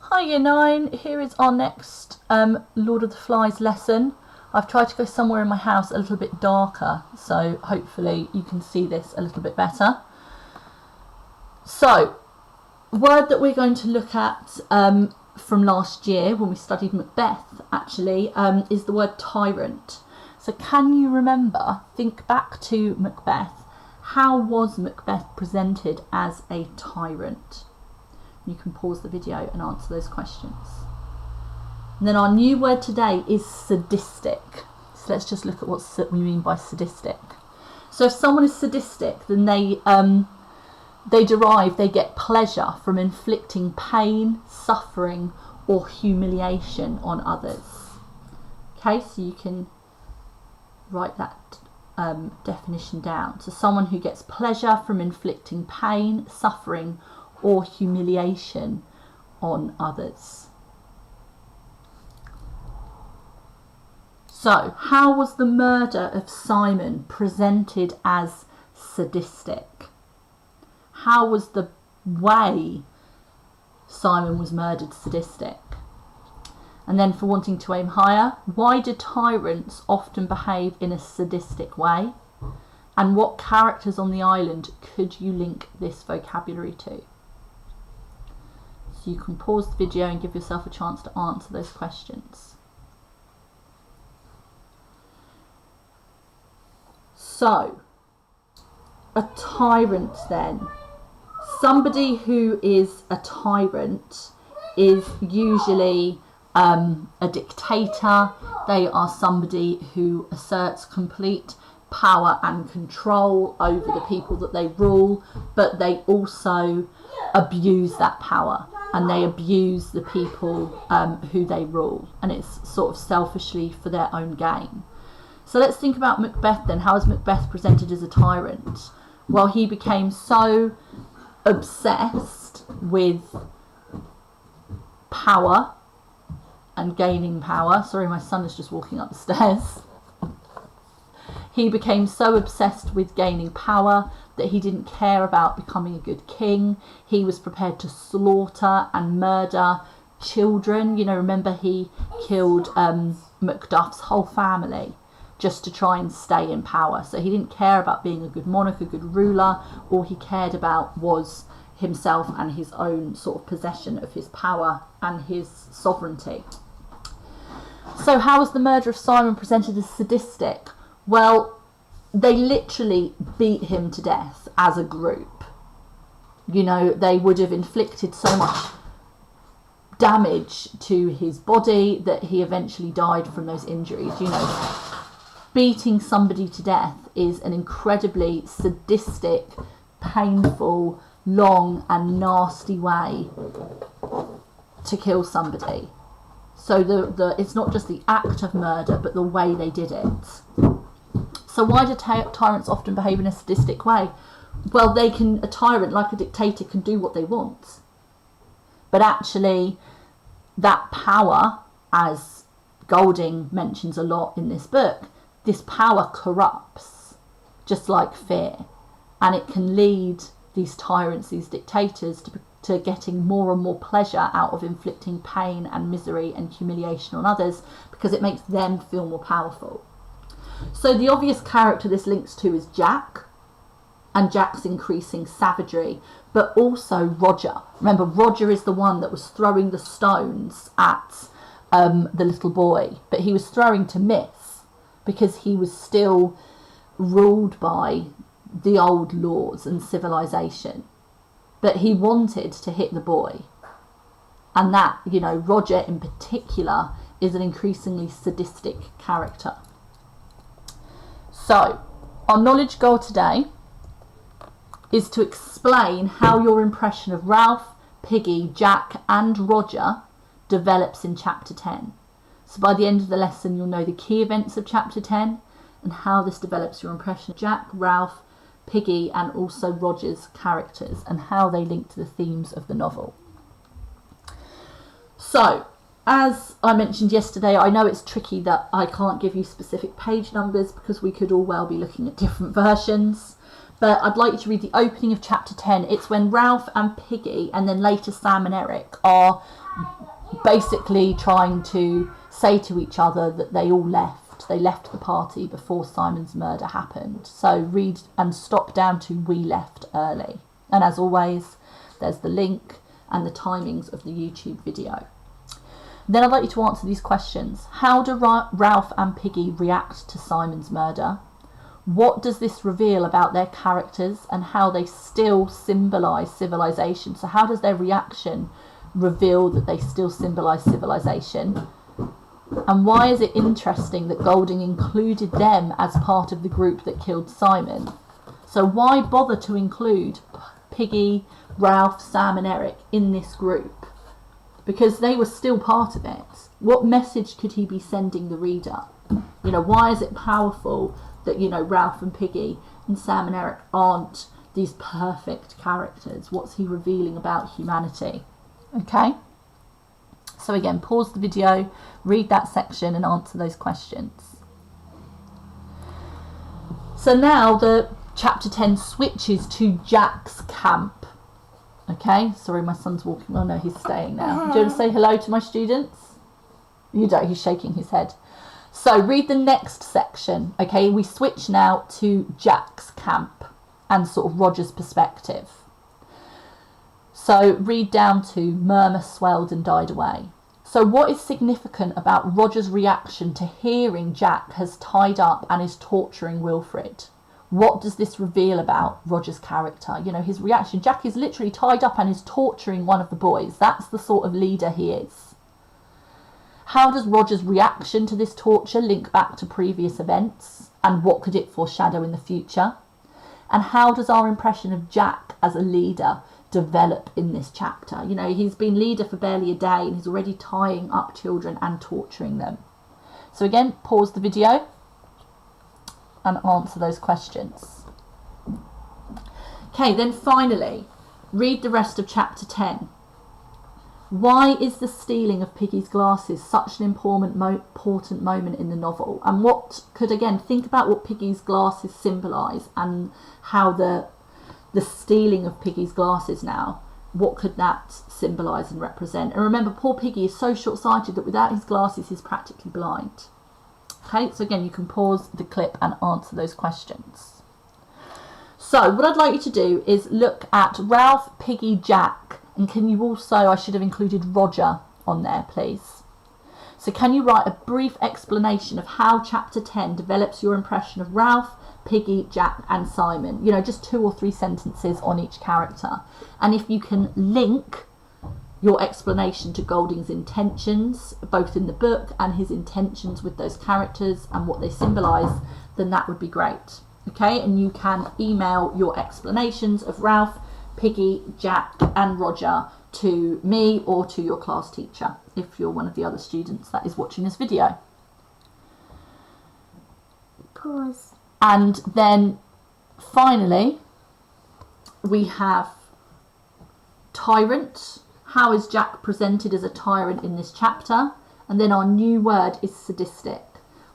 Hi Year 9, here is our next Lord of the Flies lesson. I've tried to go somewhere in my house a little bit darker, so hopefully you can see this a little bit better. So, word that we're going to look at from last year when we studied Macbeth actually is the word tyrant. So can you remember, think back to Macbeth, how was Macbeth presented as a tyrant? You can pause the video and answer those questions. And then our new word today is sadistic. So let's just look at what we mean by sadistic. So if someone is sadistic, then they get pleasure from inflicting pain, suffering, or humiliation on others. Okay, so you can write that definition down. So someone who gets pleasure from inflicting pain, suffering, or humiliation on others. So, how was the murder of Simon presented as sadistic? How was the way Simon was murdered sadistic? And then for wanting to aim higher, why do tyrants often behave in a sadistic way? And what characters on the island could you link this vocabulary to? So you can pause the video and give yourself a chance to answer those questions. So, a tyrant then. Somebody who is a tyrant is usually a dictator. They are somebody who asserts complete power and control over the people that they rule, but they also abuse that power and they abuse the people who they rule, and it's sort of selfishly for their own gain. So let's think about Macbeth then. How is Macbeth presented as a tyrant? Well, he became so obsessed with power and gaining power. Sorry, my son is just walking up the stairs. He became so obsessed with gaining power that he didn't care about becoming a good king. He was prepared to slaughter and murder children. You know, remember he killed Macduff's whole family just to try and stay in power. So he didn't care about being a good monarch, a good ruler. All he cared about was himself and his own sort of possession of his power and his sovereignty. So how was the murder of Simon presented as sadistic? Well, they literally beat him to death as a group. You know, they would have inflicted so much damage to his body that he eventually died from those injuries. You know, beating somebody to death is an incredibly sadistic, painful, long and nasty way to kill somebody. So it's not just the act of murder, but the way they did it. So why do tyrants often behave in a sadistic way? Well, a tyrant, like a dictator, can do what they want. But actually, that power, as Golding mentions a lot in this book, this power corrupts, just like fear. And it can lead these tyrants, these dictators, to getting more and more pleasure out of inflicting pain and misery and humiliation on others, because it makes them feel more powerful. So the obvious character this links to is Jack, and Jack's increasing savagery, but also Roger. Remember, Roger is the one that was throwing the stones at the little boy, but he was throwing to miss because he was still ruled by the old laws and civilization. But he wanted to hit the boy. And that, you know, Roger in particular is an increasingly sadistic character. So, our knowledge goal today is to explain how your impression of Ralph, Piggy, Jack and Roger develops in chapter 10. So by the end of the lesson, you'll know the key events of chapter 10 and how this develops your impression of Jack, Ralph, Piggy and also Roger's characters and how they link to the themes of the novel. So, as I mentioned yesterday, I know it's tricky that I can't give you specific page numbers because we could all well be looking at different versions. But I'd like you to read the opening of chapter 10. It's when Ralph and Piggy and then later Sam and Eric are basically trying to say to each other that they all left. They left the party before Simon's murder happened. So read and stop down to "we left early." And as always, there's the link and the timings of the YouTube video. Then I'd like you to answer these questions. How do Ralph and Piggy react to Simon's murder? What does this reveal about their characters and how they still symbolise civilization? So how does their reaction reveal that they still symbolise civilization? And why is it interesting that Golding included them as part of the group that killed Simon? So why bother to include Piggy, Ralph, Sam and Eric in this group? Because they were still part of it. What message could he be sending the reader? You know, why is it powerful that, you know, Ralph and Piggy and Sam and Eric aren't these perfect characters? What's he revealing about humanity? Okay? So again, pause the video, read that section and answer those questions. So now the chapter 10 switches to Jack's camp. Okay, sorry, my son's walking. Oh no, he's staying now. Do you want to say hello to my students? You don't, he's shaking his head. So read the next section. Okay, we switch now to Jack's camp and sort of Roger's perspective. So read down to "murmur swelled and died away." So what is significant about Roger's reaction to hearing Jack has tied up and is torturing Wilfred? What does this reveal about Roger's character? You know, his reaction. Jack is literally tied up and is torturing one of the boys. That's the sort of leader he is. How does Roger's reaction to this torture link back to previous events? And what could it foreshadow in the future? And how does our impression of Jack as a leader develop in this chapter? You know, he's been leader for barely a day and he's already tying up children and torturing them. So again, pause the video and answer those questions. Okay, then finally, read the rest of chapter 10. Why is the stealing of Piggy's glasses such an important moment in the novel? And what could, again, think about what Piggy's glasses symbolise and how the stealing of Piggy's glasses now, what could that symbolise and represent? And remember, poor Piggy is so short-sighted that without his glasses he's practically blind. Okay, so again, you can pause the clip and answer those questions. So what I'd like you to do is look at Ralph, Piggy, Jack, and can you also, I should have included Roger on there, please. So can you write a brief explanation of how chapter 10 develops your impression of Ralph, Piggy, Jack and Simon? You know, just 2 or 3 sentences on each character. And if you can link your explanation to Golding's intentions, both in the book and his intentions with those characters and what they symbolise, then that would be great. Okay, and you can email your explanations of Ralph, Piggy, Jack and Roger to me or to your class teacher if you're one of the other students that is watching this video. Pause. And then finally we have tyrant. How is Jack presented as a tyrant in this chapter? And then our new word is sadistic.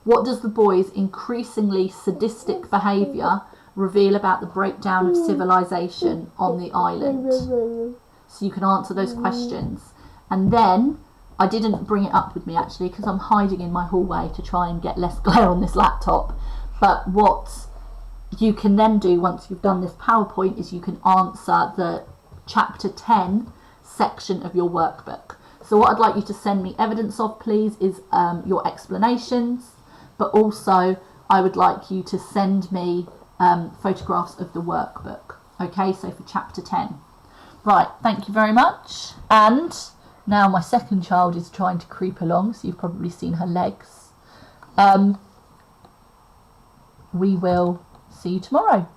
What does the boys' increasingly sadistic behaviour reveal about the breakdown of civilization on the island? So you can answer those questions. And then, I didn't bring it up with me actually because I'm hiding in my hallway to try and get less glare on this laptop. But what you can then do once you've done this PowerPoint is you can answer the chapter 10 section of your workbook. So what I'd like you to send me evidence of, please, is your explanations, but also I would like you to send me photographs of the workbook. Okay, so for chapter 10. Right, thank you very much. And now my second child is trying to creep along, so you've probably seen her legs. We will see you tomorrow.